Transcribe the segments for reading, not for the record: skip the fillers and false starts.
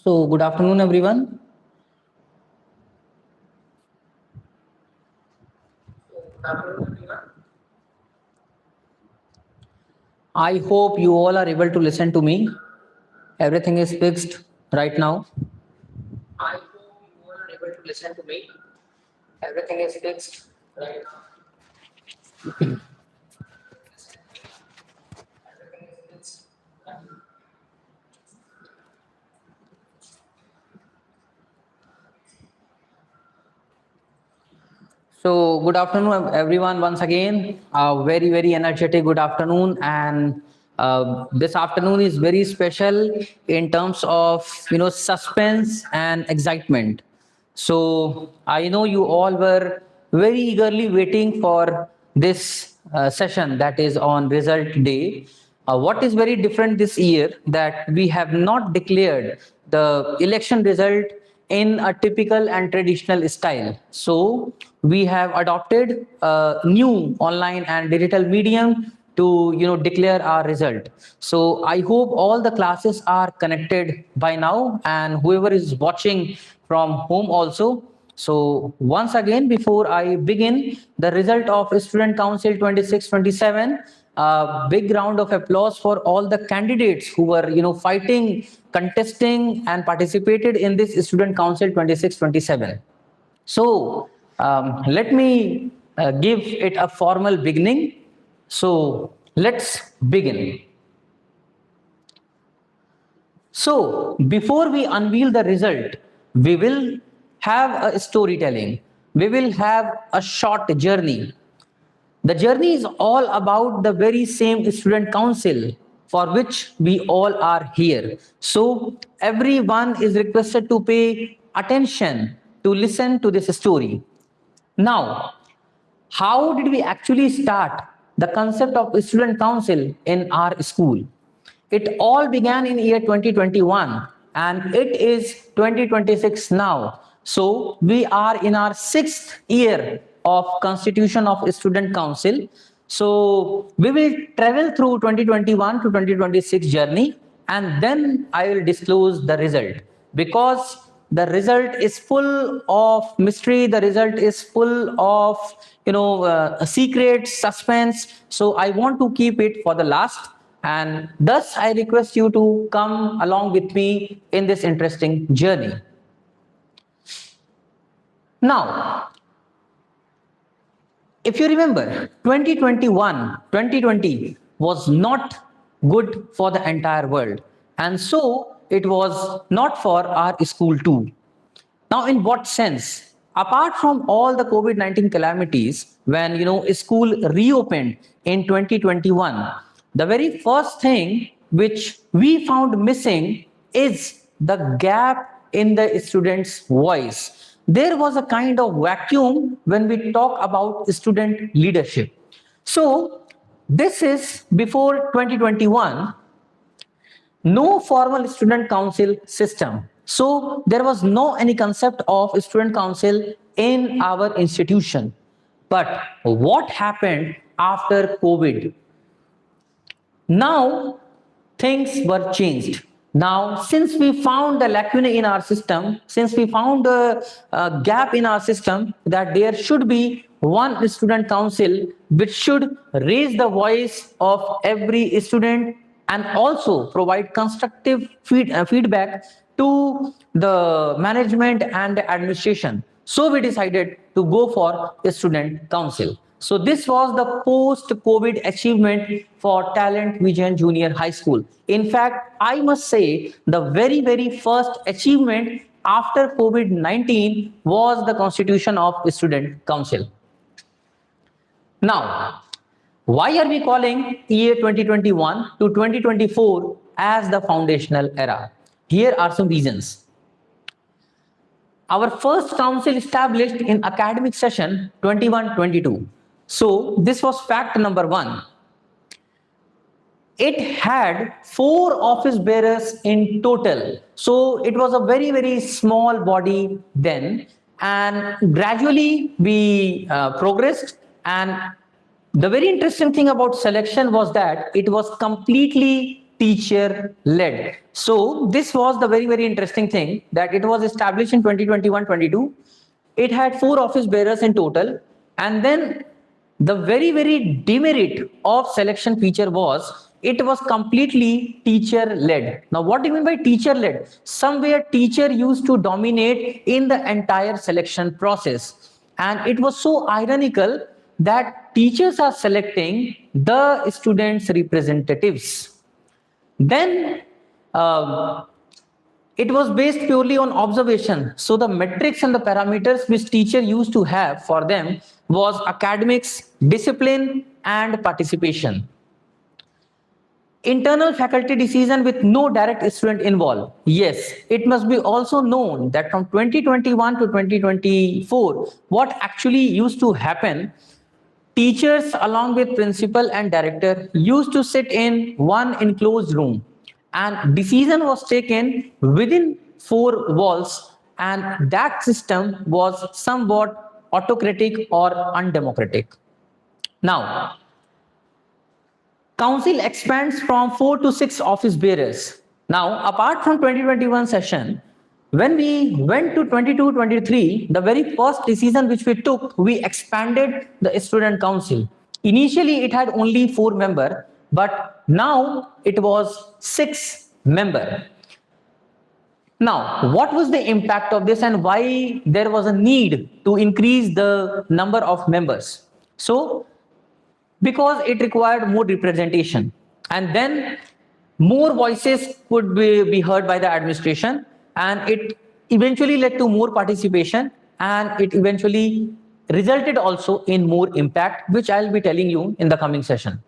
So, good afternoon, everyone. I hope you all are able to listen to me. Everything is fixed right now. I hope you all are able to listen to me. Everything is fixed right now. So, good afternoon, everyone. Once again, a very energetic good afternoon, and this afternoon is very special in terms of suspense and excitement. So, I know you all were very eagerly waiting for this session that is on result day. What is very different this year that we have not declared the election result in a typical and traditional style. So we have adopted a new online and digital medium to declare our result. So I hope all the classes are connected by now, and whoever is watching from home also. So once again, before I begin, the result of Student Council 26-27, a big round of applause for all the candidates who were fighting, contesting, and participated in this Student Council 26-27. So let me give it a formal beginning. So let's begin. So before we unveil the result, we will have a storytelling. We will have a short journey. The journey is all about the very same student council for which we all are here. So everyone is requested to pay attention to listen to this story. Now, how did we actually start the concept of student council in our school? It all began in year 2021 and it is 2026 now. So we are in our 6th year of constitution of student council. So we will travel through 2021 to 2026 journey, and then I will disclose the result, because the result is full of mystery. The result is full of secret suspense. So I want to keep it for the last, and thus I request you to come along with me in this interesting journey. Now, if you remember, 2020 was not good for the entire world, and so it was not for our school too. Now, in what sense? Apart from all the COVID-19 calamities, when school reopened in 2021, the very first thing which we found missing is the gap in the student's voice. There was a kind of vacuum when we talk about student leadership. So this is before 2021. No formal student council system. So there was no any concept of student council in our institution. But what happened after COVID? Now things were changed. Now, since we found the lacuna in our system, since we found a gap in our system, that there should be one student council which should raise the voice of every student and also provide constructive feedback to the management and the administration. So we decided to go for a student council. So this was the post-COVID achievement for Talent Vision Junior High School. In fact, I must say the very first achievement after COVID-19 was the constitution of the Student Council. Now, why are we calling year 2021 to 2024 as the foundational era? Here are some reasons. Our first council established in academic session 21-22. So this was fact number 1. It had 4 office bearers in total. So it was a very small body then, and gradually we progressed. And the very interesting thing about selection was that it was completely teacher led. So this was the very, very interesting thing, that it was established in 2021-22. It had 4 office bearers in total. And then the very, very demerit of selection feature was it was completely teacher led. Now, what do you mean by teacher led? Somewhere teacher used to dominate in the entire selection process. And it was so ironical that teachers are selecting the students' representatives. Then it was based purely on observation. So the metrics and the parameters which teacher used to have for them was academics, discipline, and participation. Internal faculty decision with no direct student involved. Yes, it must be also known that from 2021 to 2024, what actually used to happen, teachers along with principal and director used to sit in one enclosed room, and decision was taken within 4 walls, and that system was somewhat autocratic or undemocratic. Now, council expands from 4 to 6 office bearers. Now, apart from 2021 session, when we went to 22-23, the very first decision which we took, we expanded the student council. Initially, it had only 4 members, but now it was 6 members. Now, what was the impact of this and why there was a need to increase the number of members? So, because it required more representation, and then more voices could be heard by the administration, and it eventually led to more participation, and it eventually resulted also in more impact, which I'll be telling you in the coming session.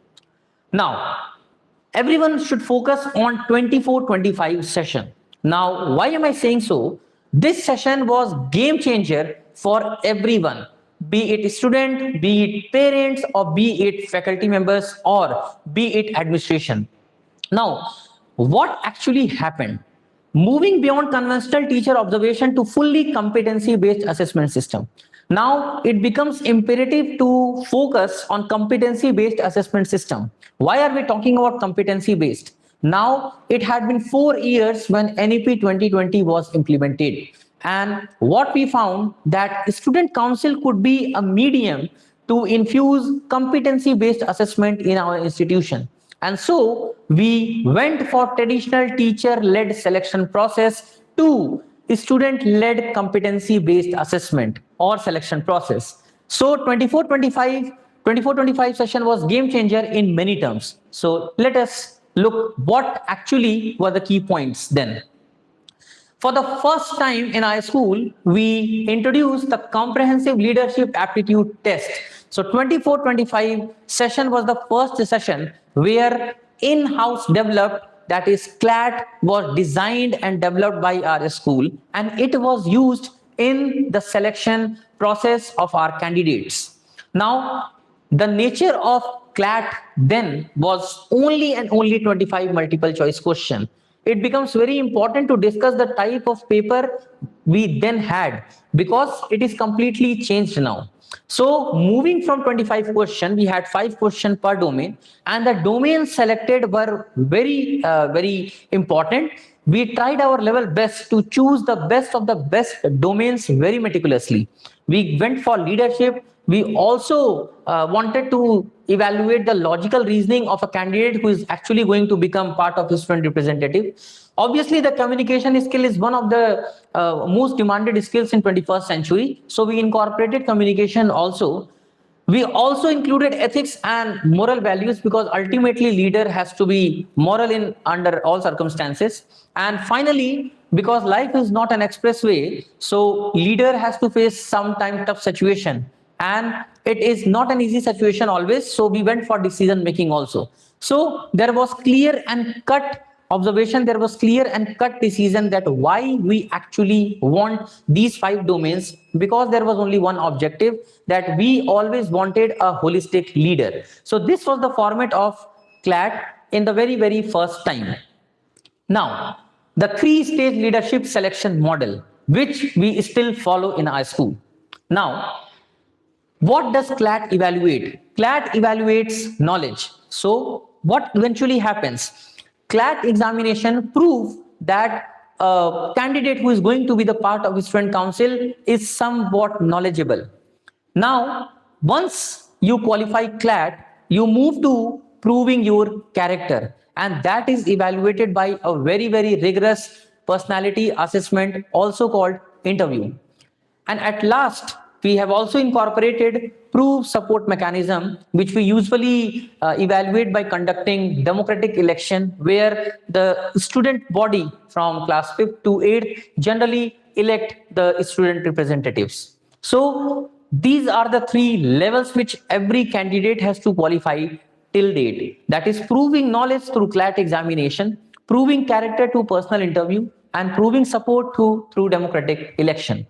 Now, everyone should focus on 24-25 session. Now, why am I saying so? This session was game changer for everyone, be it student, be it parents, or be it faculty members, or be it administration. Now, what actually happened? Moving beyond conventional teacher observation to fully competency-based assessment system. Now, it becomes imperative to focus on competency-based assessment system. Why are we talking about competency-based? Now, it had been 4 years when NEP 2020 was implemented. And what we found, that student council could be a medium to infuse competency-based assessment in our institution. And so we went for traditional teacher-led selection process to student-led competency-based assessment or selection process. So 24-25 session was game changer in many terms. So let us look what actually were the key points then. For the first time in our school, we introduced the comprehensive leadership aptitude test. So 24-25 session was the first session where in-house developed, that is CLAT, was designed and developed by our school, and it was used in the selection process of our candidates. Now, the nature of CLAT then was only and only 25 multiple choice question. It becomes very important to discuss the type of paper we then had, because it is completely changed now. So moving from 25 question, we had 5 question per domain, and the domains selected were very important. We tried our level best to choose the best of the best domains very meticulously. We went for leadership. We also wanted to evaluate the logical reasoning of a candidate who is actually going to become part of the student representative. Obviously, the communication skill is one of the most demanded skills in 21st century. So we incorporated communication also. We also included ethics and moral values, because ultimately leader has to be moral in under all circumstances. And finally, because life is not an expressway, so leader has to face sometime tough situation. And it is not an easy situation always. So we went for decision making also. So there was clear and cut observation, there was clear and cut decision that why we actually want these 5 domains, because there was only one objective, that we always wanted a holistic leader. So this was the format of CLAT in the very first time. Now, the 3-stage leadership selection model, which we still follow in our school. Now, what does CLAT evaluate? CLAT evaluates knowledge. So what eventually happens? CLAT examination prove that a candidate who is going to be the part of the student council is somewhat knowledgeable. Now, once you qualify CLAT, you move to proving your character, and that is evaluated by a very rigorous personality assessment, also called interview. And at last, we have also incorporated proof support mechanism, which we usually evaluate by conducting democratic election, where the student body from class 5th to 8th generally elect the student representatives. So these are the three levels which every candidate has to qualify till date. That is proving knowledge through CLAT examination, proving character to personal interview, and proving support through democratic election.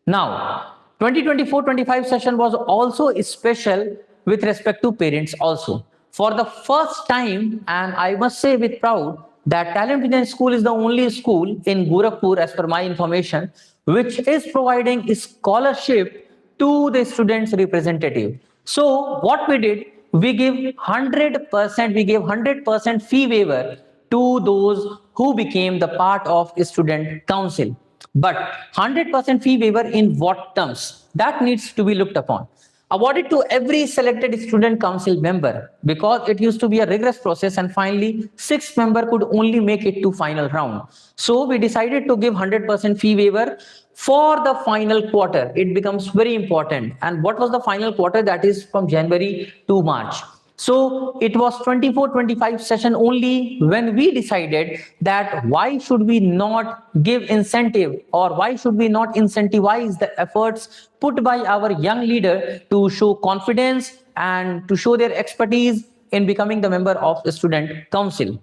Now, 2024-25 session was also special with respect to parents also. For the first time, and I must say with proud, that Talent Vision School is the only school in Gorakhpur, as per my information, which is providing a scholarship to the students' representative. So what we did, we give 100%, we gave 100% fee waiver to those who became the part of student council. But 100% fee waiver in what terms? That needs to be looked upon. Awarded to every selected student council member, because it used to be a rigorous process, and finally 6 members could only make it to final round. So we decided to give 100% fee waiver for the final quarter. It becomes very important. And what was the final quarter? That is from January to March. So it was 24-25 session only when we decided that why should we not give incentive, or why should we not incentivize the efforts put by our young leader to show confidence and to show their expertise in becoming the member of the student council.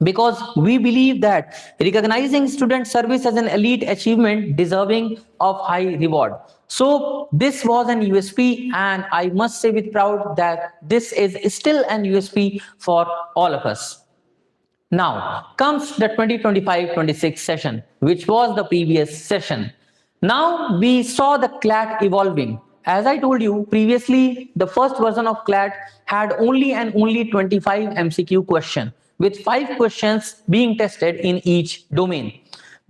Because we believe that recognizing student service as an elite achievement deserving of high reward. So this was an USP, and I must say with proud that this is still an USP for all of us. Now comes the 2025-26 session, which was the previous session. Now we saw the CLAT evolving. As I told you previously, the first version of CLAT had only 25 MCQ questions, with 5 questions being tested in each domain.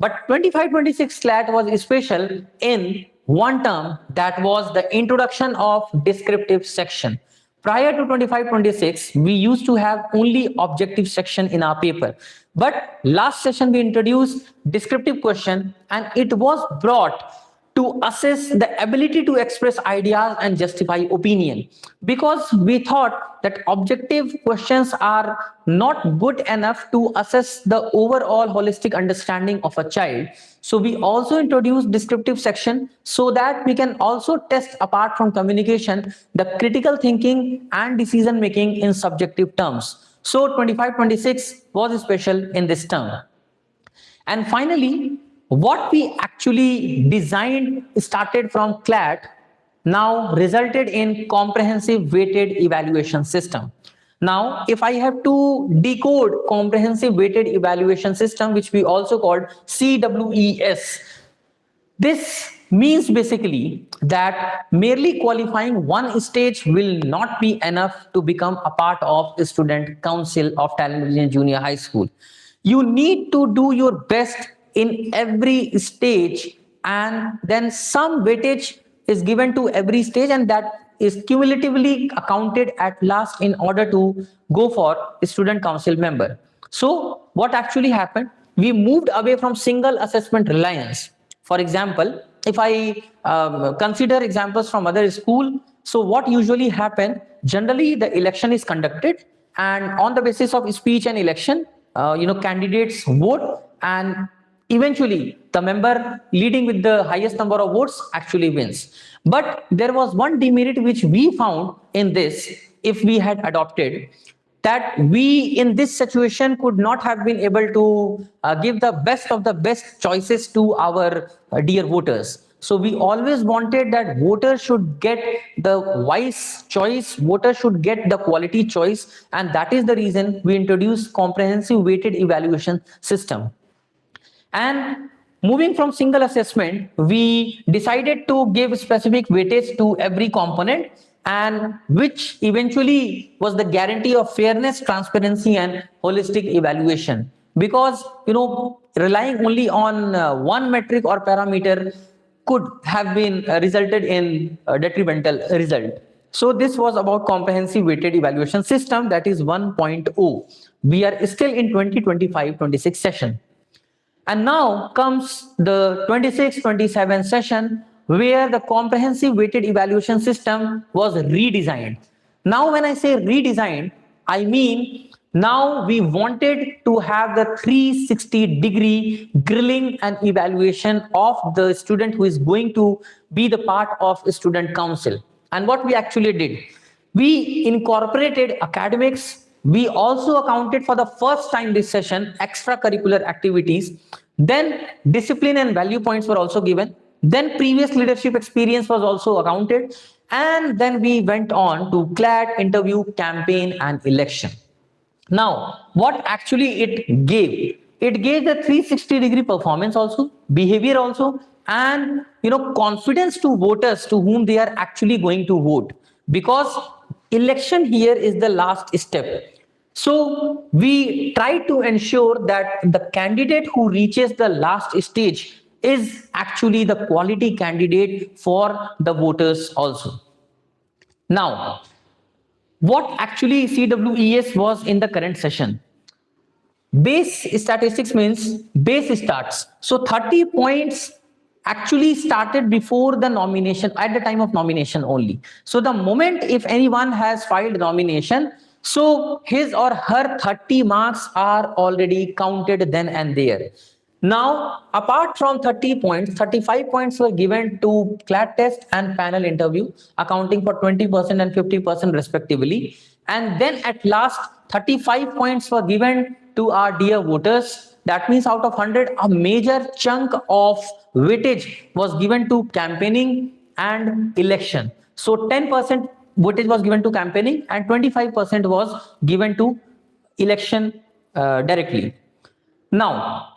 But 25-26 CLAT was special in one term, that was the introduction of descriptive section. Prior to 25-26, we used to have only objective section in our paper. But last session we introduced descriptive question, and it was brought to assess the ability to express ideas and justify opinion, because we thought that objective questions are not good enough to assess the overall holistic understanding of a child. So we also introduced descriptive section so that we can also test, apart from communication, the critical thinking and decision making in subjective terms. So 25-26 was special in this term. And finally, what we actually designed started from CLAT, now resulted in comprehensive weighted evaluation system. Now, if I have to decode comprehensive weighted evaluation system, which we also called CWES, this means basically that merely qualifying one stage will not be enough to become a part of the student council of Talent Vision Junior High School. You need to do your best in every stage, and then some weightage is given to every stage, and that is cumulatively accounted at last in order to go for a student council member. So what actually happened? We moved away from single assessment reliance. For example, if I consider examples from other school, so what usually happen? Generally, the election is conducted, and on the basis of speech and election, candidates vote, and eventually the member leading with the highest number of votes actually wins. But there was one demerit which we found in this, if we had adopted, that we in this situation could not have been able to give the best of the best choices to our dear voters. So we always wanted that voters should get the wise choice, voters should get the quality choice, and that is the reason we introduced comprehensive weighted evaluation system. And moving from single assessment, we decided to give specific weightage to every component, and which eventually was the guarantee of fairness, transparency, and holistic evaluation. Because relying only on one metric or parameter could have been resulted in a detrimental result. So this was about comprehensive weighted evaluation system, that is 1.0. We are still in 2025-26 session. And now comes the 26-27 session, where the comprehensive weighted evaluation system was redesigned. Now, when I say redesigned, I mean now we wanted to have the 360-degree grilling and evaluation of the student who is going to be the part of a student council. And what we actually did, we incorporated academics. We also accounted for the first time this session extracurricular activities. Then discipline and value points were also given. Then previous leadership experience was also accounted. And then we went on to CLAT, interview, campaign, and election. Now, what actually it gave? It gave the 360-degree performance also, behavior also, and confidence to voters to whom they are actually going to vote. Because election here is the last step. So we try to ensure that the candidate who reaches the last stage is actually the quality candidate for the voters also. Now, what actually CWES was in the current session? Base statistics means base starts. So 30 points actually started before the nomination, at the time of nomination only. So the moment if anyone has filed nomination, so his or her 30 marks are already counted then and there. Now, apart from 30 points, 35 points were given to CLAT test and panel interview, accounting for 20% and 50% respectively. And then at last, 35 points were given to our dear voters. That means out of 100, a major chunk of weightage was given to campaigning and election. So 10% weightage was given to campaigning and 25% was given to election directly. Now,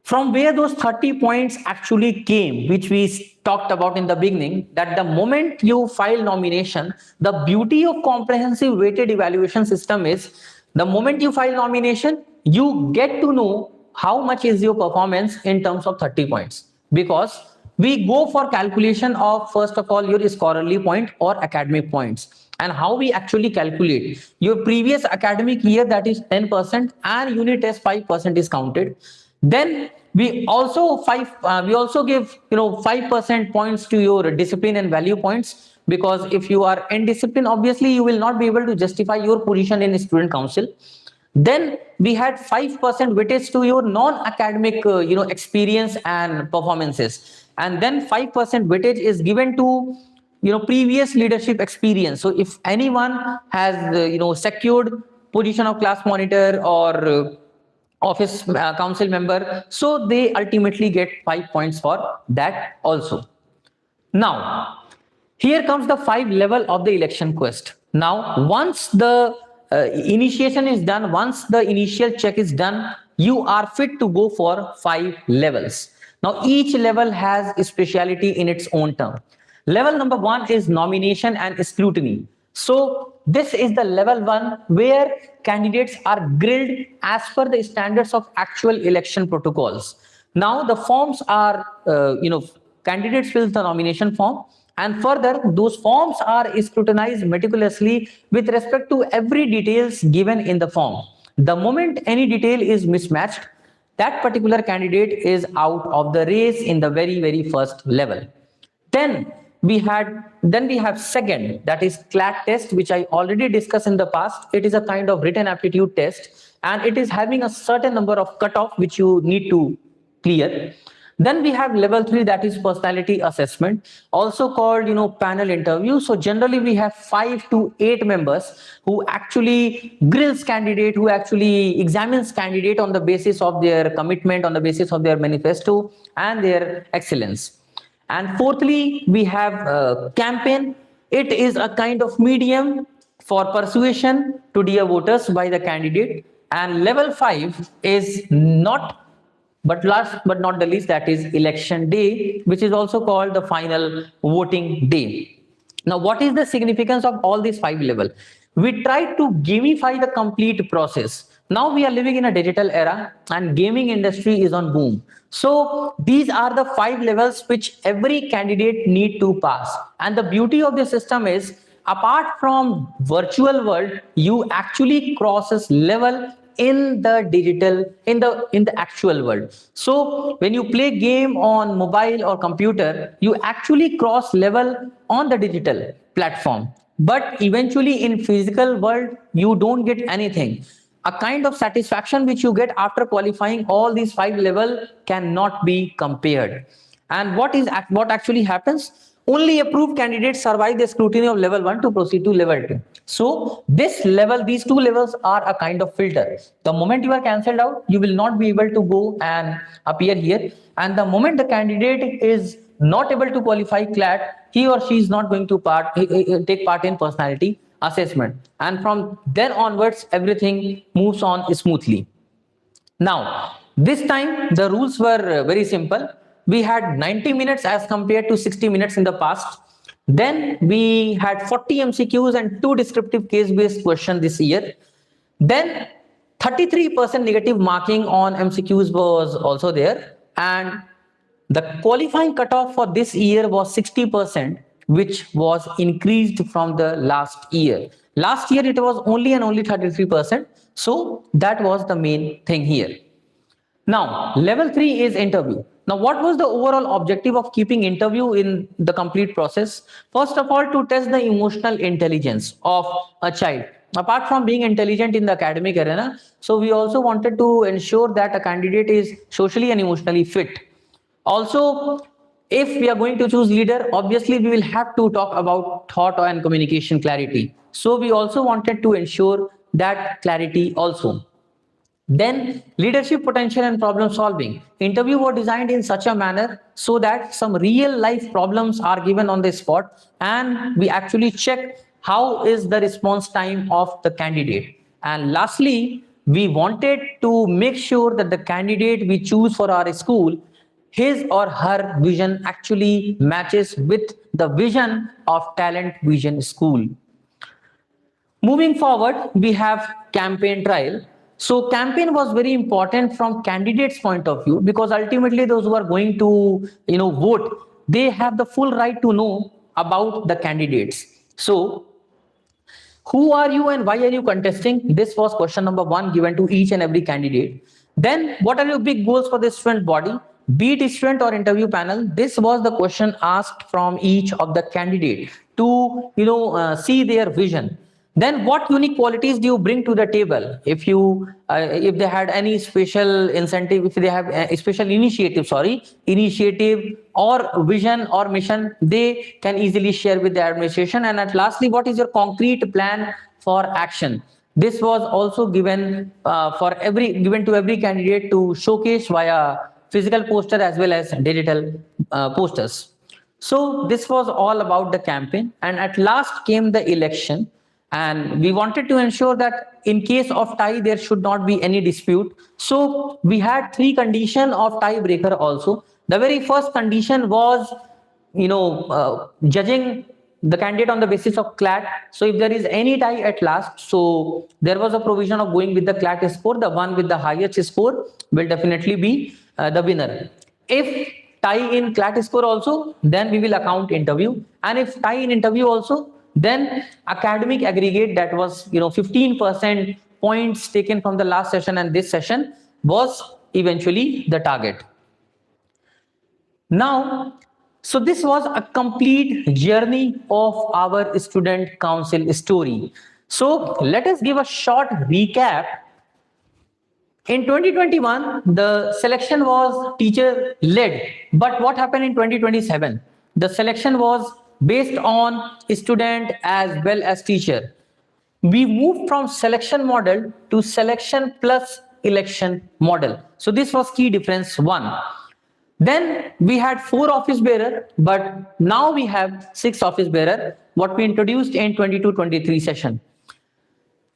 from where those 30 points actually came, which we talked about in the beginning, that the moment you file nomination, the beauty of comprehensive weighted evaluation system is the moment you file nomination, you get to know how much is your performance in terms of 30 points. Because we go for calculation of, first of all, your scholarly point or academic points. And how we actually calculate your previous academic year, that is 10%, and unit test 5% is counted. Then we also give 5% points to your discipline and value points, because if you are in discipline, obviously you will not be able to justify your position in student council. Then we had 5% weightage to your non-academic experience and performances, and then 5% weightage is given to previous leadership experience. So if anyone has secured position of class monitor or office council member, so they ultimately get 5 points for that also. Now, here comes the 5 level of the election quest. Now, once the initiation is done, once the initial check is done, you are fit to go for 5 levels. Now, each level has a speciality in its own term. Level number 1 is nomination and scrutiny. So this is the level 1 where candidates are grilled as per the standards of actual election protocols. Now the forms are, candidates fill the nomination form, and further those forms are scrutinized meticulously with respect to every details given in the form. The moment any detail is mismatched, that particular candidate is out of the race in the very first level. Then we have second, that is CLAT test, which I already discussed in the past. It is a kind of written aptitude test, and it is having a certain number of cutoff which you need to clear. Then we have level 3, that is personality assessment, also called panel interview. So generally we have 5 to 8 members who actually grills candidate, who actually examines candidate on the basis of their commitment, on the basis of their manifesto and their excellence. And fourthly, we have campaign. It is a kind of medium for persuasion to dear voters by the candidate. And level 5 is not, but last but not the least, that is election day, which is also called the final voting day. Now, what is the significance of all these 5 levels? We try to gamify the complete process. Now we are living in a digital era and gaming industry is on boom. So these are the 5 levels which every candidate need to pass. And the beauty of the system is, apart from virtual world, you actually crosses level in the digital, in the actual world. So when you play game on mobile or computer, you actually cross level on the digital platform, but eventually in physical world you don't get anything. A kind of satisfaction which you get after qualifying all these 5 levels cannot be compared. And what actually happens? Only approved candidates survive the scrutiny of level 1 to proceed to level 2. So these 2 levels are a kind of filter. The moment you are cancelled out, you will not be able to go and appear here. And the moment the candidate is not able to qualify CLAT, he or she is not going to take part in personality assessment. And from then onwards, everything moves on smoothly. Now, this time the rules were very simple. We had 90 minutes as compared to 60 minutes in the past. Then we had 40 MCQs and 2 descriptive case-based questions this year. Then 33% negative marking on MCQs was also there. And the qualifying cutoff for this year was 60%, which was increased from the last year. Last year it was only and only 33%. So that was the main thing here. Now, level 3 is interview. Now, what was the overall objective of keeping interview in the complete process? First of all, to test the emotional intelligence of a child. Apart from being intelligent in the academic arena, so we also wanted to ensure that a candidate is socially and emotionally fit. Also, if we are going to choose leader, obviously we will have to talk about thought and communication clarity. So we also wanted to ensure that clarity also. Then leadership potential and problem solving. Interview were designed in such a manner so that some real life problems are given on the spot and we actually check how is the response time of the candidate. And lastly, we wanted to make sure that the candidate we choose for our school, his or her vision actually matches with the vision of Talent Vision School. Moving forward, we have campaign trial. So campaign was very important from candidates' point of view because ultimately those who are going to vote, they have the full right to know about the candidates. So who are you and why are you contesting? This was question number 1 given to each and every candidate. Then what are your big goals for the student body? Be it student or interview panel, this was the question asked from each of the candidate to see their vision. Then what unique qualities do you bring to the table? If they had any special incentive, if they have a special initiative or vision or mission, they can easily share with the administration. And at lastly, what is your concrete plan for action? This was also given given to every candidate to showcase via physical poster as well as digital posters. So this was all about the campaign, and at last came the election. And we wanted to ensure that in case of tie, there should not be any dispute. So we had 3 conditions of tiebreaker also. The very first condition was, judging the candidate on the basis of CLAT. So if there is any tie at last, so there was a provision of going with the CLAT score. The one with the highest score will definitely be the winner. If tie in CLAT score also, then we will account interview. And if tie in interview also, then academic aggregate, that was 15% points taken from the last session and this session, was eventually the target. Now, so this was a complete journey of our student council story. So let us give a short recap. In 2021, the selection was teacher led, but what happened in 2027? The selection was based on student as well as teacher. We moved from selection model to selection plus election model. So this was key difference 1. Then we had 4 office bearer, but now we have 6 office bearer, what we introduced in 22-23 session.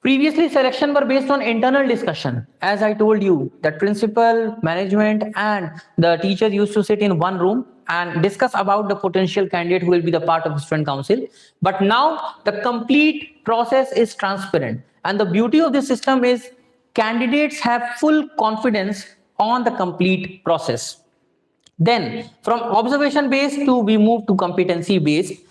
Previously, selection were based on internal discussion. As I told you, that principal, management and the teachers used to sit in one room and discuss about the potential candidate who will be the part of the student council. But now the complete process is transparent, and the beauty of this system is candidates have full confidence on the complete process. Then from observation based to we move to competency based.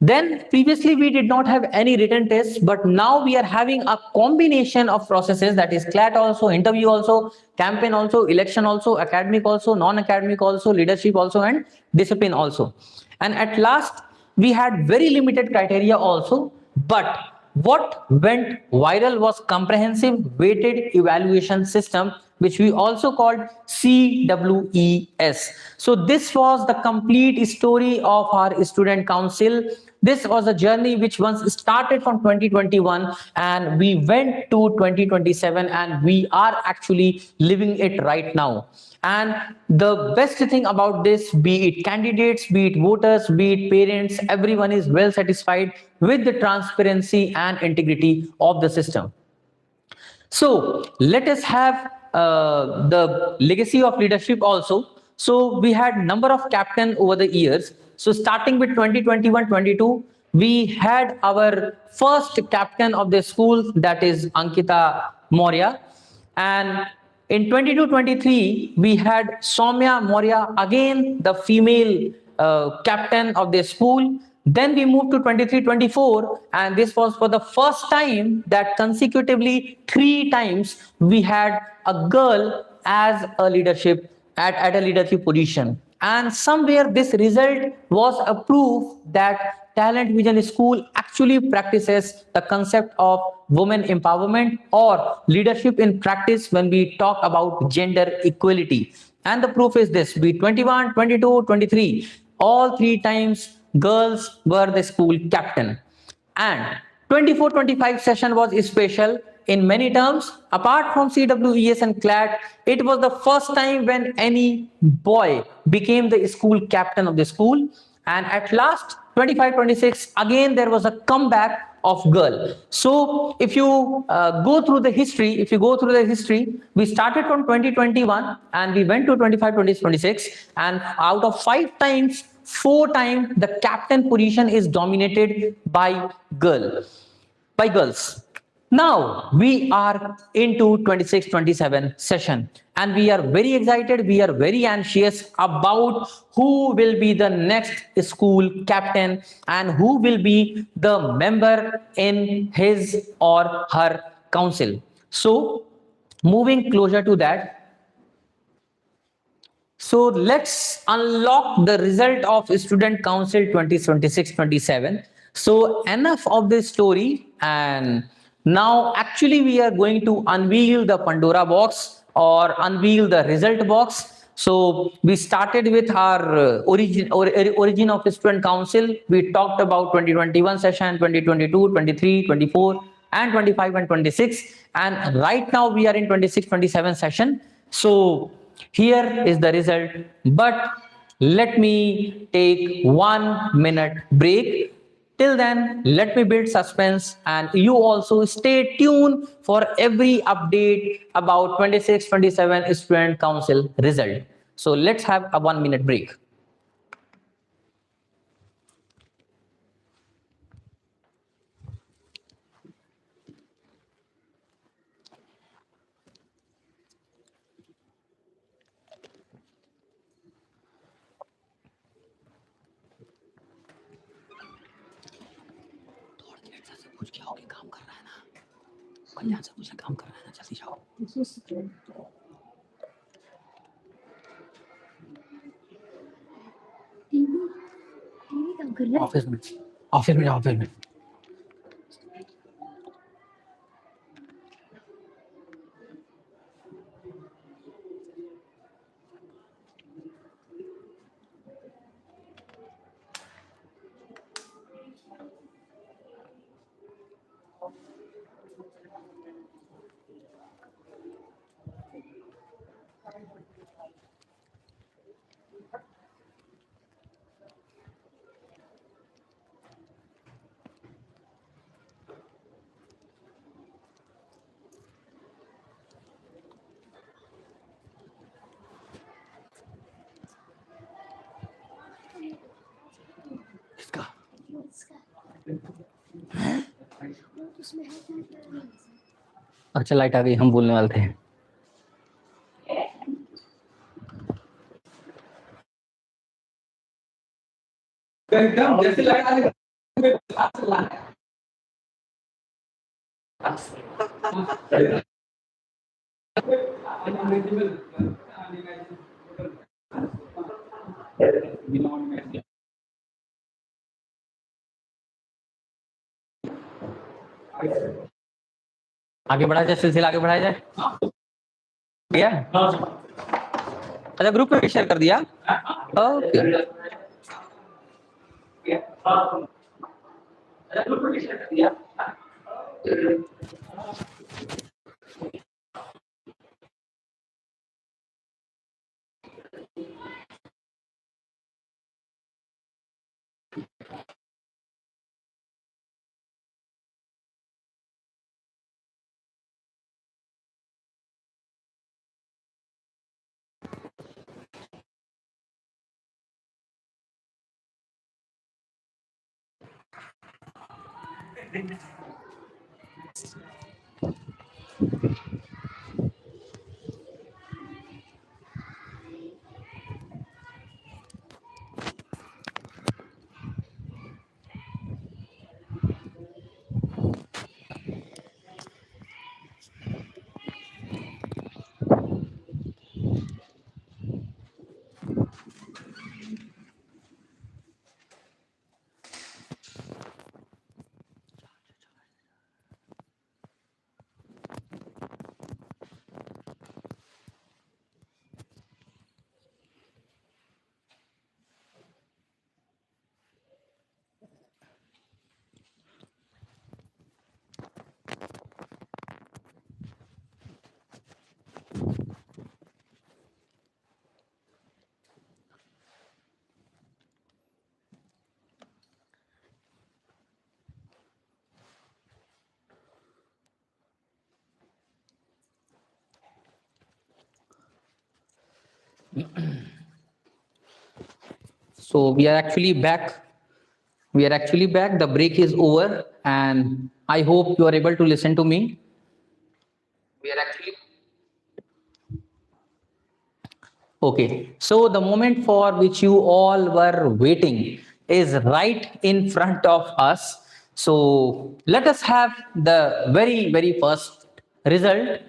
Then previously we did not have any written tests, but now we are having a combination of processes, that is CLAT also, interview also, campaign also, election also, academic also, non-academic also, leadership also, and discipline also. And at last we had very limited criteria also, but what went viral was comprehensive weighted evaluation system, which we also called CWES. So this was the complete story of our student council. This was a journey which once started from 2021 and we went to 2027, and we are actually living it right now. And the best thing about this, be it candidates, be it voters, be it parents, everyone is well satisfied with the transparency and integrity of the system. So let us have the legacy of leadership also. So we had number of captain over the years. So starting with 2021-22, we had our first captain of the school, that is Ankita Maurya. And in 22-23, we had Soumya Maurya, again the female captain of the school. Then we moved to 23-24, and this was for the first time that consecutively 3 times we had a girl as a leadership at a leadership position. And somewhere this result was a proof that Talent Vision School actually practices the concept of women empowerment or leadership in practice when we talk about gender equality. And the proof is this: be 21, 22, 23, all 3 times girls were the school captain. And 24-25 session was special in many terms. Apart from CWES and CLAT, it was the first time when any boy became the school captain of the school. And at last, 25-26, again there was a comeback of girl. So if you go through the history, we started from 2021 and we went to 25-26, and out of 5 times, 4 times the captain position is dominated by girls. Now we are into 26-27 session, and we are very excited, we are very anxious about who will be the next school captain and who will be the member in his or her council. So moving closer to that, so let's unlock the result of Student Council 2026-27. So enough of this story, and now actually we are going to unveil the Pandora box or unveil the result box. So we started with our origin of Student Council. We talked about 2021 session, 2022, 23, 24, and 25 and 26. And right now we are in 26-27 session. So here is the result, but let me take 1 minute break. Till then, let me build suspense, and you also stay tuned for every update about 26-27 Student Council result. So let's have a 1 minute break. कुछ क्या हो गया, काम कर रहा है ना, कल्याण से पूछे काम कर रहा है ना, जल्दी जाओ। ऑफिस में ऑफिस में अच्छा लाइट आ गई, हम बोलने वाले थे। एकदम जैसे लगा आगे बढ़ाया जाए, सिलसिला आगे बढ़ाया जाए। क्या अच्छा ग्रुप में भी शेयर कर दिया। ओके ग्रुप में भी शेयर कर दिया। So we are actually back. We are actually back. The break is over, and I hope you are able to listen to me. We are actually okay. So the moment for which you all were waiting is right in front of us. So let us have the very first result.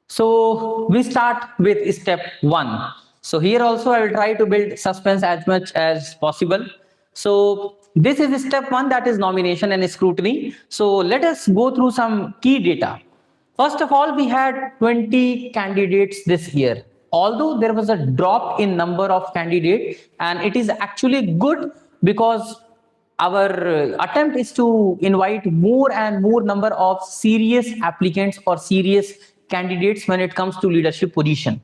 So we start with step 1. So here also I will try to build suspense as much as possible. So this is step 1, that is nomination and scrutiny. So let us go through some key data. First of all, we had 20 candidates this year. Although there was a drop in number of candidates, and it is actually good because our attempt is to invite more and more number of serious applicants or serious candidates when it comes to leadership position.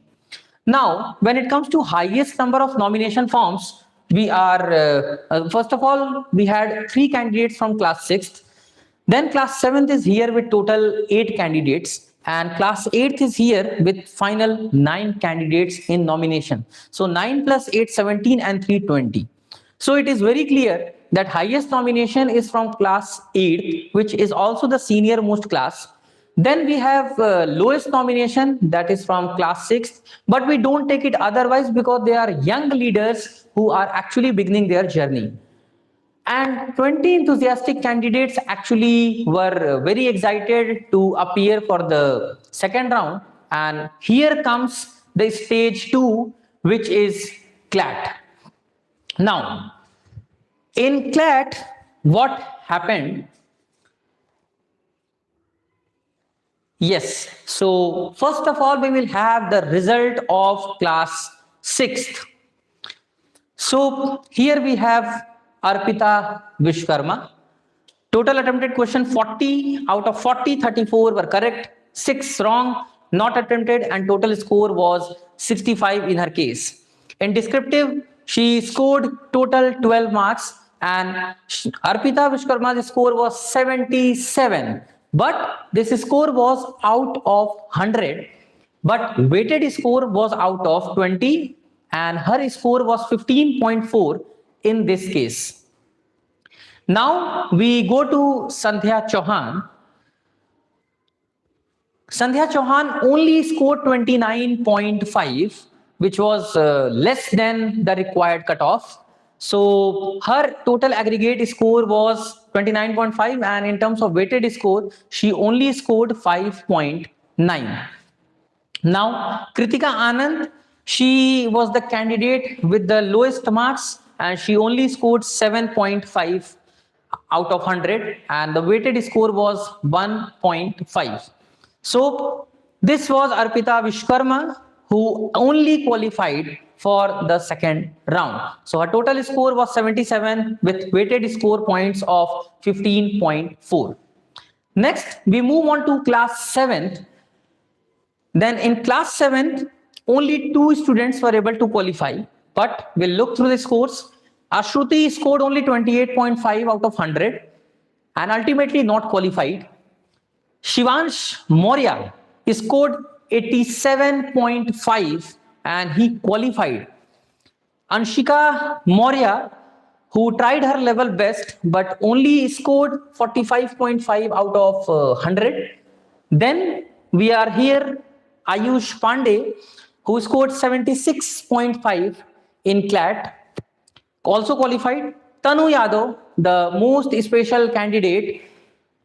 Now, when it comes to highest number of nomination forms, we are first of all we had 3 candidates from class 6th. Then class 7th is here with total 8 candidates, and class 8th is here with final 9 candidates in nomination. So 9 plus 8, 17 and 320. So it is very clear that highest nomination is from class 8, which is also the senior most class. Then we have lowest nomination, that is from class 6, but we don't take it otherwise because they are young leaders who are actually beginning their journey. And 20 enthusiastic candidates actually were very excited to appear for the second round. And here comes the stage 2, which is CLAT. Now, in CLAT, what happened? Yes, so first of all, we will have the result of class 6th. So here we have Arpita Vishkarma. Total attempted question 40, out of 40, 34 were correct, 6 wrong, not attempted, and total score was 65 in her case. In descriptive, she scored total 12 marks, and Arpita Vishkarma's score was 77. But this score was out of 100, but weighted score was out of 20, and her score was 15.4 in this case. Now we go to Sandhya Chauhan. Sandhya Chauhan only scored 29.5, which was less than the required cutoff. So her total aggregate score was 29.5, and in terms of weighted score, she only scored 5.9. Now, Kritika Anand, she was the candidate with the lowest marks, and she only scored 7.5 out of 100, and the weighted score was 1.5. So this was Arpita Vishwakarma, who only qualified for the second round. So her total score was 77 with weighted score points of 15.4. Next, we move on to class 7th. Then in class 7th, only 2 students were able to qualify, but we'll look through the scores. Ashruti scored only 28.5 out of 100 and ultimately not qualified. Shivansh Maurya scored 87.5 and he qualified. Anshika Maurya, who tried her level best but only scored 45.5 out of 100. Then we are here Ayush Pandey, who scored 76.5 in CLAT, also qualified. Tanu Yadav, the most special candidate,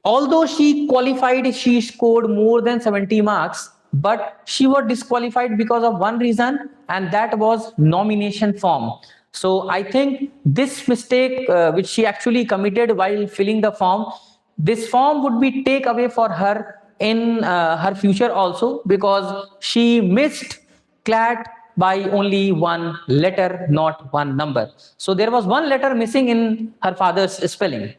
although she qualified, she scored more than 70 marks, but she was disqualified because of one reason, and that was nomination form. So I think this mistake which she actually committed while filling the form, this form would be take away for her in her future also, because she missed CLAT by only one letter, not one number. So there was one letter missing in her father's spelling.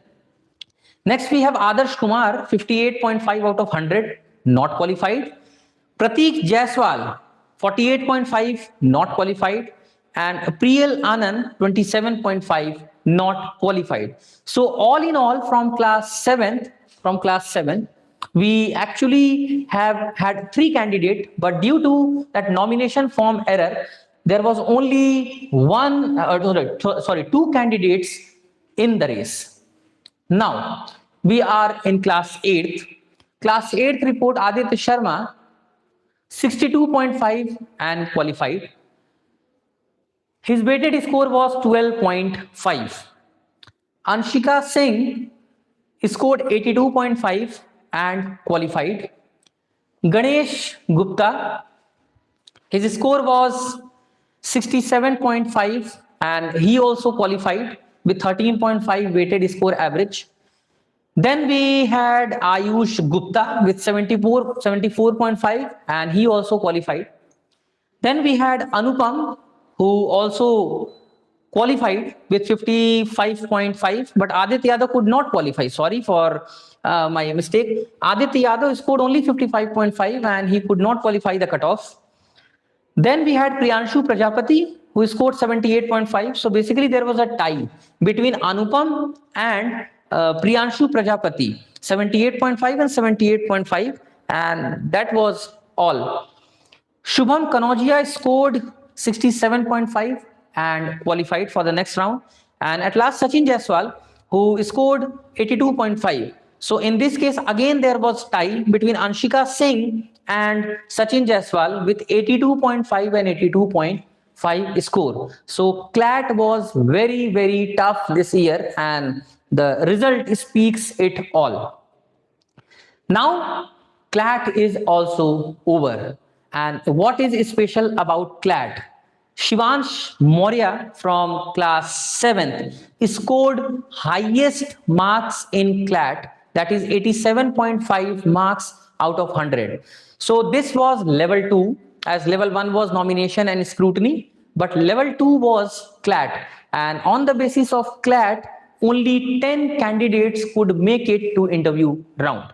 Next, we have Adarsh Kumar, 58.5 out of 100, not qualified. Prateek Jaiswal, 48.5, not qualified. And Priyal Anand, 27.5, not qualified. So all in all, from class 7, we actually have had 3 candidates, but due to that nomination form error, there was only 2 candidates in the race. Now, we are in class 8th. Class 8th report Aditya Sharma, 62.5 and qualified. His weighted score was 12.5. Anshika Singh scored 82.5 and qualified. Ganesh Gupta, his score was 67.5 and he also qualified with 13.5 weighted score average. Then we had Ayush Gupta with 74.5 and he also qualified. Then we had Anupam, who also qualified with 55.5, but Aditya Yadav could not qualify. Sorry for my mistake. Aditya Yadav scored only 55.5 and he could not qualify the cutoff. Then we had Priyanshu Prajapati, who scored 78.5. So basically there was a tie between Anupam and Priyanshu Prajapati, 78.5 and 78.5, and that was all. Shubham Kanodia scored 67.5 and qualified for the next round. And at last, Sachin Jaiswal, who scored 82.5. So in this case, again, there was tie between Anshika Singh and Sachin Jaiswal with 82.5 and 82.5 score. So CLAT was very, very tough this year, and the result speaks it all. Now, CLAT is also over. And what is special about CLAT? Shivansh Maurya from class 7th scored highest marks in CLAT, that is 87.5 marks out of 100. So this was level 2, as level 1 was nomination and scrutiny, but level 2 was CLAT. And on the basis of CLAT, only 10 candidates could make it to interview round.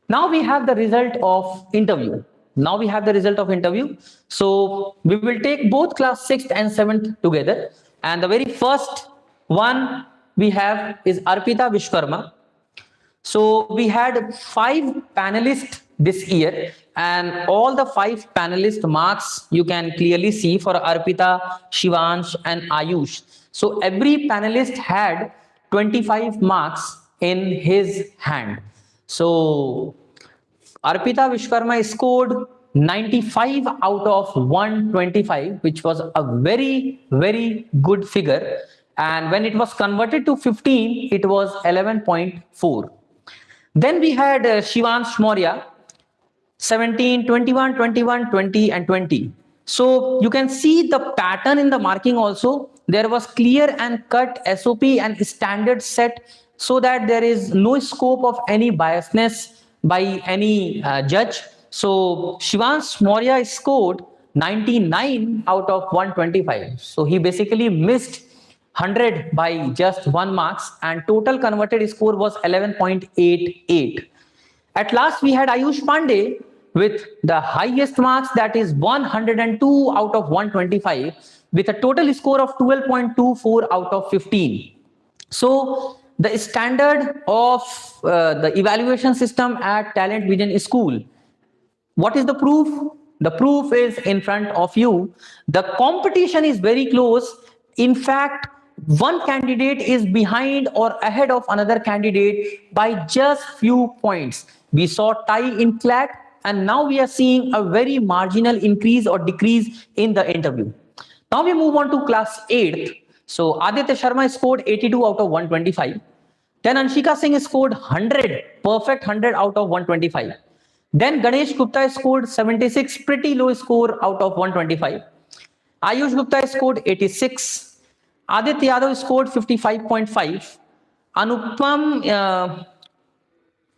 Now we have the result of interview. So we will take both class 6th and 7th together. And the very first one we have is Arpita Vishwakarma. So we had 5 panelists this year, and all the 5 panelist marks you can clearly see for Arpita, Shivansh and Ayush. So every panelist had 25 marks in his hand. So Arpita Vishwakarma scored 95 out of 125, which was a very, very good figure. And when it was converted to 15, it was 11.4. Then we had Shivansh Maurya, 17, 21, 21, 20, and 20. So you can see the pattern in the marking also. There was clear and cut SOP and standard set so that there is no scope of any biasness by any judge. So Shivansh Maurya scored 99 out of 125. So he basically missed 100 by just 1 marks, and total converted score was 11.88. At last, we had Ayush Pandey with the highest marks, that is 102 out of 125, with a total score of 12.24 out of 15. So the standard of the evaluation system at Talent Vision School, what is the proof? The proof is in front of you. The competition is very close. In fact, one candidate is behind or ahead of another candidate by just few points. We saw tie in CLAT, and now we are seeing a very marginal increase or decrease in the interview. Now we move on to class 8th. So Aditya Sharma scored 82 out of 125. Then Anshika Singh scored 100, perfect 100 out of 125. Then Ganesh Gupta scored 76, pretty low score out of 125. Ayush Gupta scored 86. Aditya Yadav scored 55.5.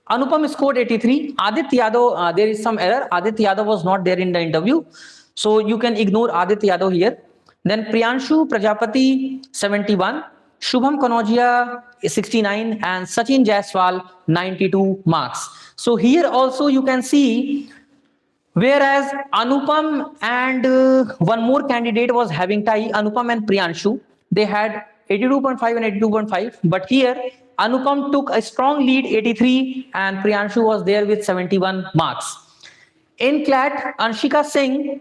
Anupam scored 83. Aditya Yadav, there is some error. Aditya Yadav was not there in the interview, so you can ignore Aditya Yadav here. Then Priyanshu Prajapati 71, Shubham Kanodia 69, and Sachin Jaiswal 92 marks. So here also you can see, whereas Anupam and one more candidate was having tie, Anupam and Priyanshu, they had 82.5 and 82.5, but here Anupam took a strong lead, 83, and Priyanshu was there with 71 marks. In CLAT, Anshika Singh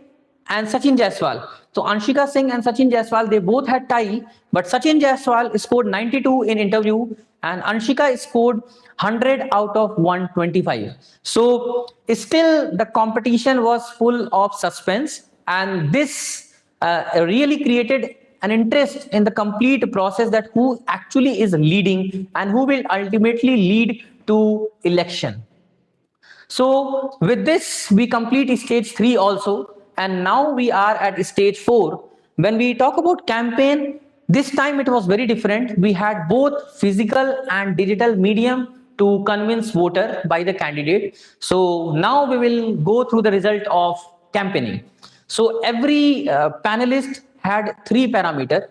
and Sachin Jaiswal. So Anshika Singh and Sachin Jaiswal, they both had tie, but Sachin Jaiswal scored 92 in interview and Anshika scored 100 out of 125. So still the competition was full of suspense, and this really created an interest in the complete process, that who actually is leading and who will ultimately lead to election. So with this, we complete stage 3 also, and now we are at stage 4. When we talk about campaign, this time it was very different. We had both physical and digital medium to convince voter by the candidate. So now we will go through the result of campaigning. So every panelist had 3 parameters.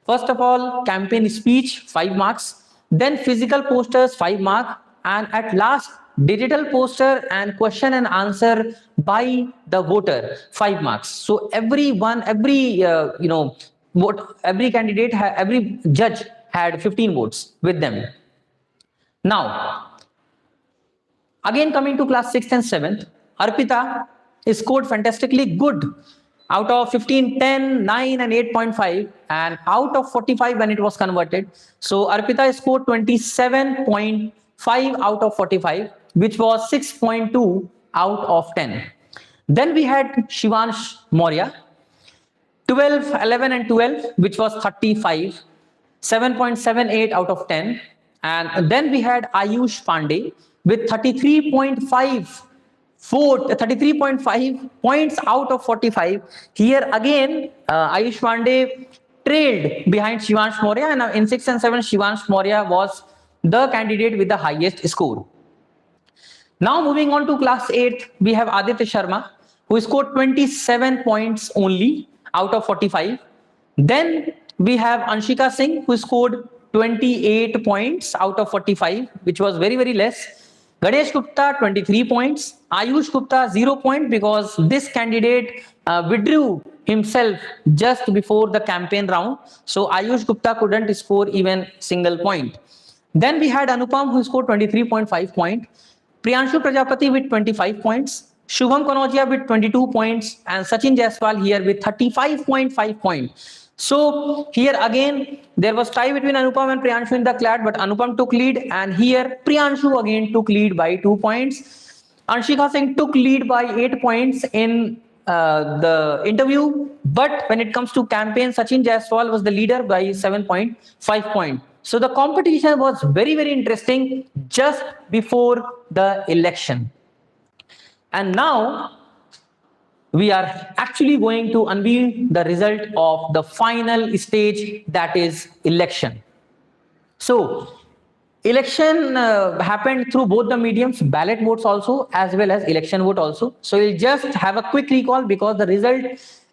First of all, campaign speech 5 marks, then physical posters 5 marks, and at last digital poster and question and answer by the voter 5 marks. So every candidate, every judge had 15 votes with them. Now, again coming to class 6th and 7th, Arpita scored fantastically good. Out of 15, 10, 9, and 8.5, and out of 45 when it was converted. So Arpita scored 27.5 out of 45, which was 6.2 out of 10. Then we had Shivansh Maurya, 12, 11, and 12, which was 35, 7.78 out of 10. And then we had Ayush Pandey with 33.5 points out of 45. Here again, Ayush Pandey trailed behind Shivansh Maurya, and in 6 and 7, Shivansh Maurya was the candidate with the highest score. Now moving on to class 8, we have Aditya Sharma, who scored 27 points only out of 45. Then we have Anshika Singh, who scored 28 points out of 45, which was very, very less. Ganesh Gupta 23 points, Ayush Gupta 0 point, because this candidate withdrew himself just before the campaign round. So Ayush Gupta couldn't score even single point. Then we had Anupam, who scored 23.5 points, Priyanshu Prajapati with 25 points, Shubham Kanodia with 22 points, and Sachin Jaiswal here with 35.5 points. So here again, there was tie between Anupam and Priyanshu in the CLAT, but Anupam took lead, and here Priyanshu again took lead by 2 points. Anshika Singh took lead by 8 points in the interview, but when it comes to campaign, Sachin Jaiswal was the leader by 7.5 points. So the competition was very, very interesting just before the election. And now we are actually going to unveil the result of the final stage, that is election. So election happened through both the mediums, ballot votes also as well as election vote also. So we'll just have a quick recall because the result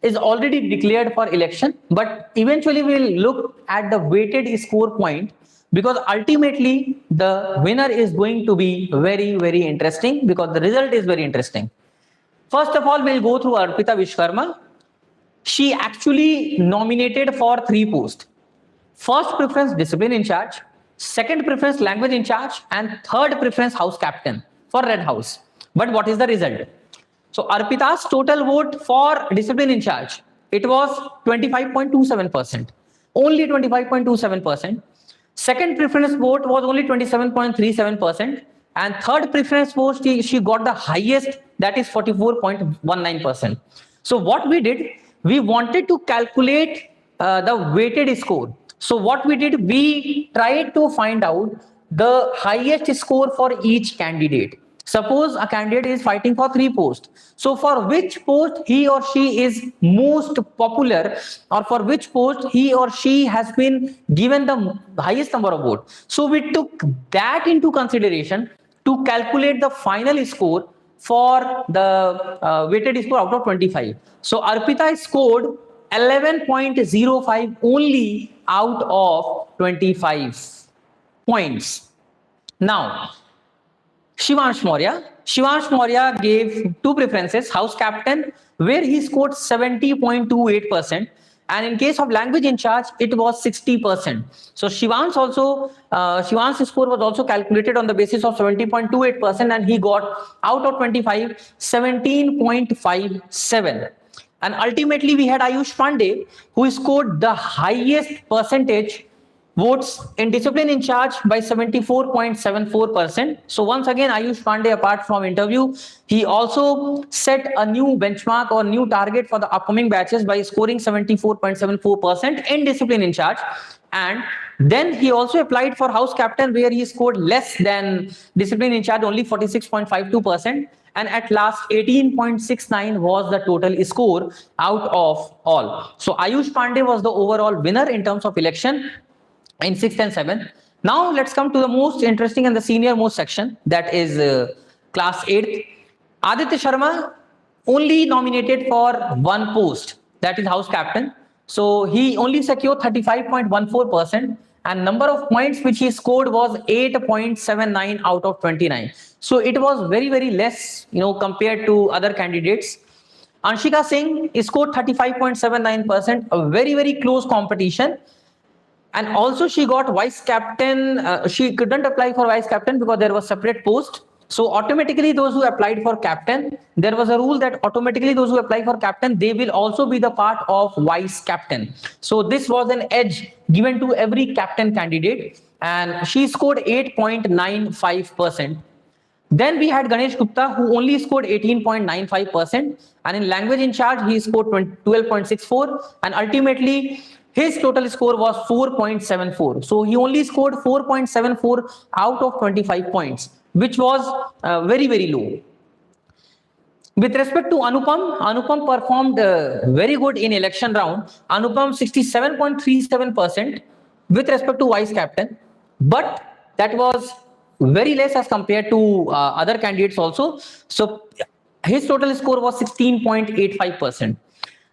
is already declared for election, but eventually we'll look at the weighted score point, because ultimately the winner is going to be very, very interesting because the result is very interesting. First of all, we'll go through Arpita Vishwakarma. She actually nominated for 3 posts. First preference, discipline in charge. Second preference, language in charge. And third preference, house captain for Red House. But what is the result? So Arpita's total vote for discipline in charge, it was 25.27%. Only 25.27%. Second preference vote was only 27.37%. And third preference vote, she got the highest, that is 44.19%. So what we did, we wanted to calculate the weighted score. So what we did, we tried to find out the highest score for each candidate. Suppose a candidate is fighting for 3 posts. So for which post he or she is most popular, or for which post he or she has been given the highest number of votes. So we took that into consideration to calculate the final score for the weighted score out of 25. So Arpita scored 11.05 only out of 25 points. Now, Shivansh Maurya gave 2 preferences, house captain, where he scored 70.28%, and in case of language in charge, it was 60%. So Shivansh score was also calculated on the basis of 70.28%, and he got out of 25, 17.57. And ultimately, we had Ayush Pandey, who scored the highest percentage votes in discipline in charge by 74.74%. So once again, Ayush Pandey, apart from interview, he also set a new benchmark or new target for the upcoming batches by scoring 74.74% in discipline in charge. And then he also applied for house captain, where he scored less than discipline in charge, only 46.52%. And at last, 18.69 was the total score out of all. So Ayush Pandey was the overall winner in terms of election in 6th and 7th. Now let's come to the most interesting and the senior most section, that is class 8th. Aditya Sharma only nominated for 1 post, that is house captain. So he only secured 35.14%, and number of points which he scored was 8.79 out of 29. So it was very, very less, compared to other candidates. Anshika Singh scored 35.79%, a very, very close competition. And also she got vice captain. She couldn't apply for vice captain because there was separate post. So automatically those who applied for captain, there was a rule that automatically those who apply for captain, they will also be the part of vice captain. So this was an edge given to every captain candidate, and she scored 8.95%. Then we had Ganesh Gupta, who only scored 18.95%, and in language in charge he scored 12.64, and ultimately his total score was 4.74. So he only scored 4.74 out of 25 points, which was very, very low. With respect to Anupam performed very good in election round. Anupam 67.37% with respect to vice captain, but that was very less as compared to other candidates also. So his total score was 16.85%.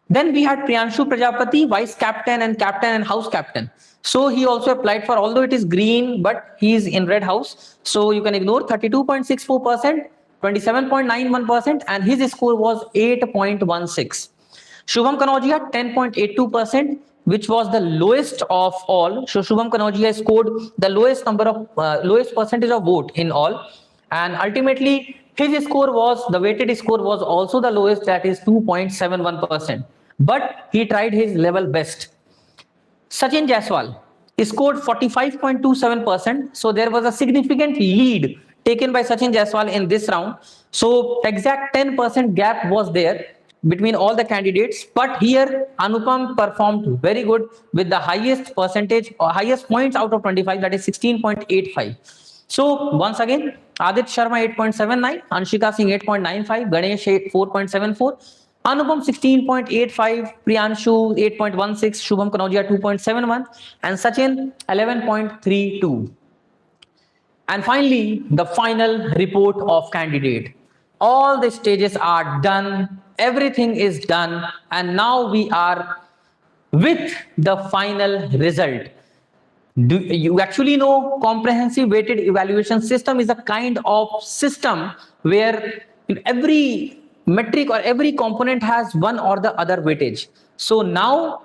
Then we had Priyanshu Prajapati, vice captain and house captain. So he also applied for, although it is green, but he is in red house. So you can ignore 32.64%, 27.91%, and his score was 8.16. Shubham Kanodia 10.82%, which was the lowest of all. So Shubham Kanodia scored the lowest percentage of vote in all, and ultimately his score was, the weighted score was also the lowest, that is 2.71%. But he tried his level best. Sachin Jaiswal scored 45.27%. So there was a significant lead taken by Sachin Jaiswal in this round. So exact 10% gap was there between all the candidates. But here Anupam performed very good with the highest percentage or highest points out of 25, that is 16.85. So once again, Adit Sharma 8.79, Anshika Singh 8.95, Ganesh 4.74, Anupam 16.85, Priyanshu 8.16, Shubham Kanodia 2.71, and Sachin 11.32. And finally, the final report of candidate. All the stages are done, everything is done, and now we are with the final result. Do you actually know comprehensive weighted evaluation system is a kind of system where every metric or every component has one or the other weightage. So now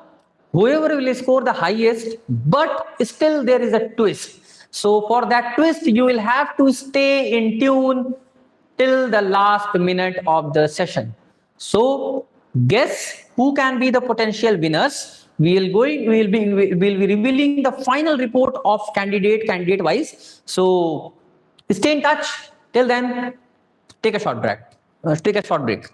whoever will score the highest, but still there is a twist. So for that twist, you will have to stay in tune till the last minute of the session. So guess who can be the potential winners. We will be revealing the final report of candidate wise. So stay in touch. Till then, take a short break. Take a short break.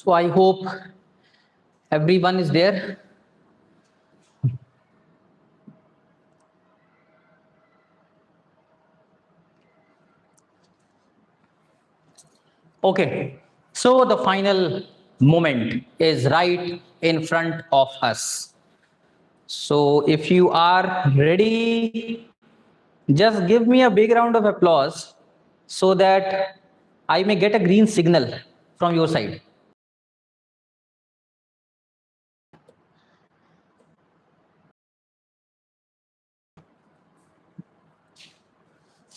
So I hope everyone is there. Okay, so the final moment is right in front of us. So if you are ready, just give me a big round of applause so that I may get a green signal from your side.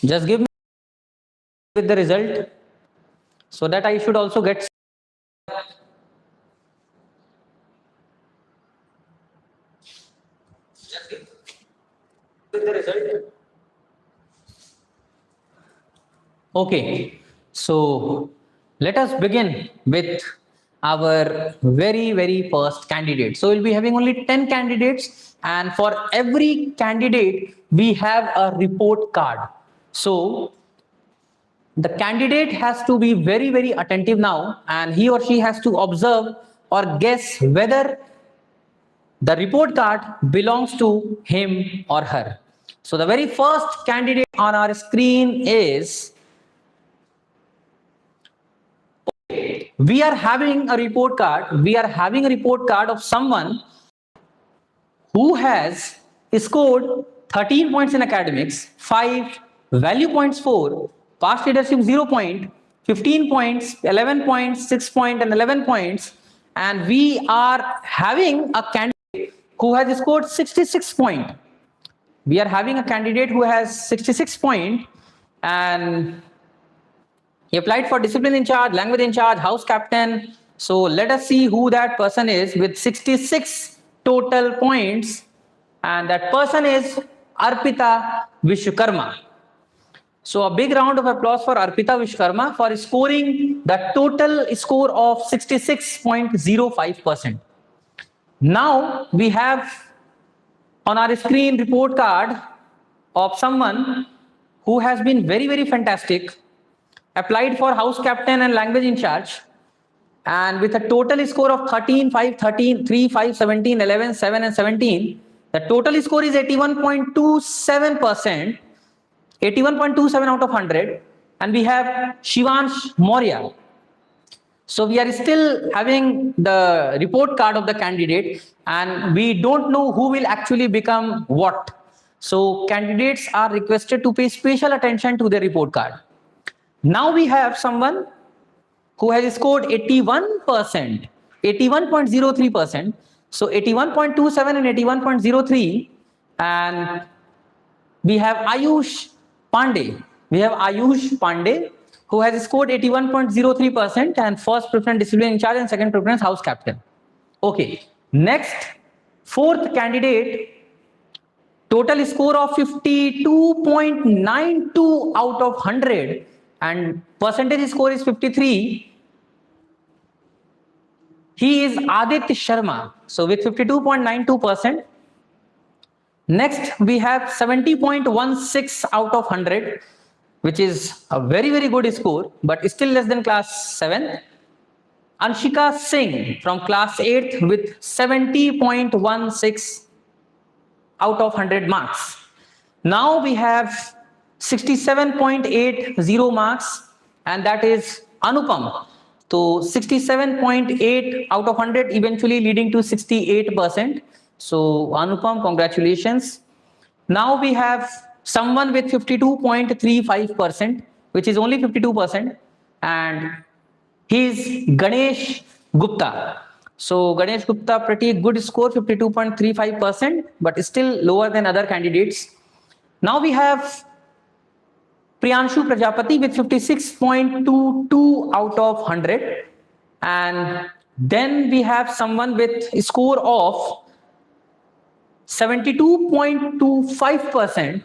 Just give me with the result so that I should also get. With the result. Okay, so let us begin with our very first candidate. So we'll be having only 10 candidates, and for every candidate we have a report card. So the candidate has to be very attentive now, and he or she has to observe or guess whether the report card belongs to him or her. So the very first candidate on our screen is, we are having a report card of someone who has scored 13 points in academics, 5 value points, 4 past leadership 0 point, 15 points, 11 points, 6 points, and 11 points. And we are having a candidate who has scored 66 points. We are having a candidate who has 66 points, and he applied for discipline in charge, language in charge, house captain. So let us see who that person is with 66 total points. And that person is Arpita Vishwakarma. So a big round of applause for Arpita Vishwakarma for scoring the total score of 66.05%. Now we have on our screen report card of someone who has been very fantastic, applied for house captain and language in charge, and with a total score of 13, 5, 13, 3, 5, 17, 11, 7, and 17, the total score is 81.27%, 81.27 out of 100, and we have Shivansh Maurya. So we are still having the report card of the candidate, and we don't know who will actually become what. So candidates are requested to pay special attention to their report card. Now we have someone who has scored 81%, 81.03%. So 81.27 and 81.03. And we have Ayush Pandey. Who has scored 81.03% and first preference discipline in charge and second preference house captain. Okay. Next, fourth candidate, total score of 52.92 out of 100 and percentage score is 53. He is Aditya Sharma. So with 52.92%. Next, we have 70.16 out of 100, which is a very good score, but still less than class 7. Anshika Singh from class 8 with 70.16 out of 100 marks. Now we have 67.80 marks, and that is Anupam. So 67.8 out of 100, eventually leading to 68%. So Anupam, congratulations. Now we have someone with 52.35%, which is only 52%, and he is Ganesh Gupta. So Ganesh Gupta, pretty good score, 52.35%, but still lower than other candidates. Now we have Priyanshu Prajapati with 56.22 out of 100. And then we have someone with a score of 72.25%.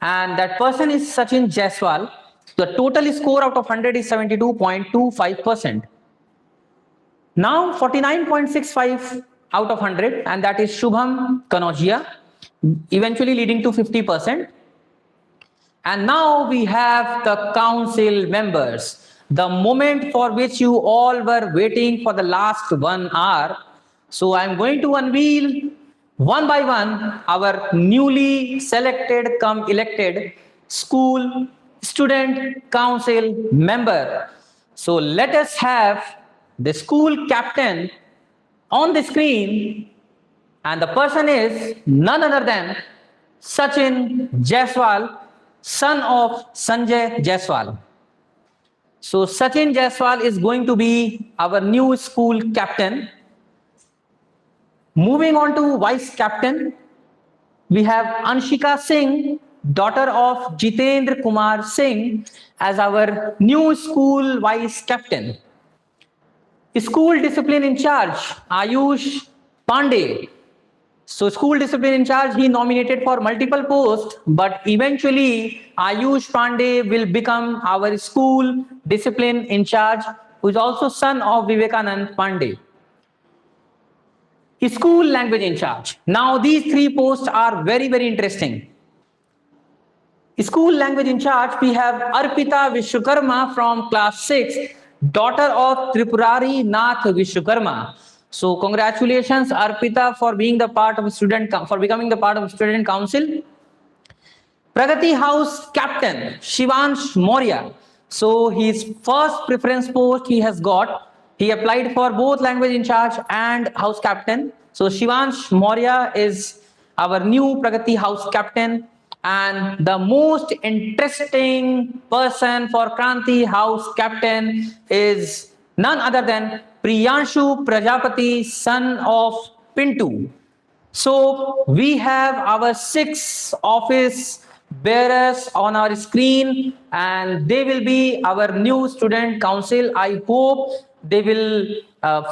And that person is Sachin Jaiswal. The total score out of 100 is 72.25%. Now 49.65 out of 100, and that is Shubham Kanojia, eventually leading to 50%. And now we have the council members. the moment for which you all were waiting for the last 1 hour. So I'm going to unveil one by one our newly selected come elected school student council member. So let us have the school captain on the screen, and the person is none other than Sachin Jaiswal, son of Sanjay Jaiswal. So Sachin Jaiswal is going to be our new school captain. Moving on to vice captain, we have Anshika Singh, daughter of Jitendra Kumar Singh, as our new school vice captain. School discipline in charge, Ayush Pandey. So school discipline in charge, he nominated for multiple posts, but eventually Ayush Pandey will become our school discipline in charge, who is also son of Vivekanand Pandey. School language in charge. Now these three posts are very, very interesting. School language in charge, we have Arpita Vishwakarma from class 6, daughter of Tripurari Nath Vishwakarma. So congratulations, Arpita, for being the part of becoming the part of student council. Pragati House captain, Shivansh Maurya. So his first preference post he has got. He applied for both language in charge and house captain. So Shivansh Maurya is our new Pragati House captain. And the most interesting person for Kranti House captain is none other than Priyanshu Prajapati, son of Pintu. So we have our 6 office bearers on our screen, and they will be our new student council. I hope they will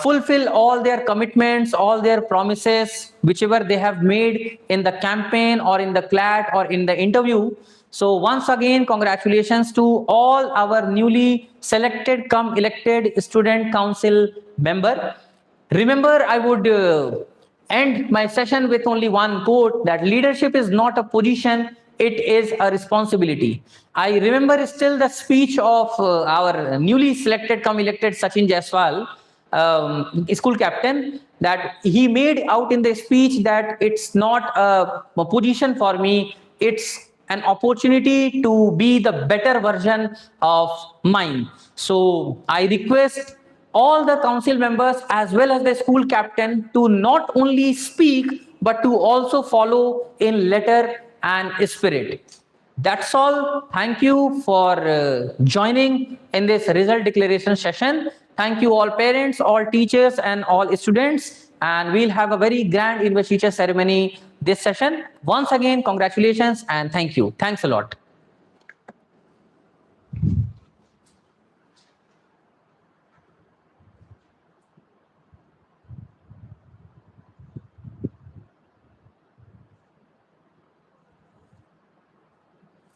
fulfill all their commitments, all their promises, whichever they have made in the campaign or in the CLAT or in the interview. So once again, congratulations to all our newly selected come elected student council member. Remember, I would end my session with only one quote, that leadership is not a position, it is a responsibility. I remember still the speech of our newly selected come elected Sachin Jaiswal, school captain, that he made out in the speech that it's not a position for me, it's an opportunity to be the better version of mine. So I request all the council members as well as the school captain to not only speak but to also follow in letter and spirit. That's all. Thank you for joining in this result declaration session. Thank you all parents, all teachers and all students, and we'll have a very grand investiture ceremony this session. Once again, congratulations and thank you. Thanks a lot.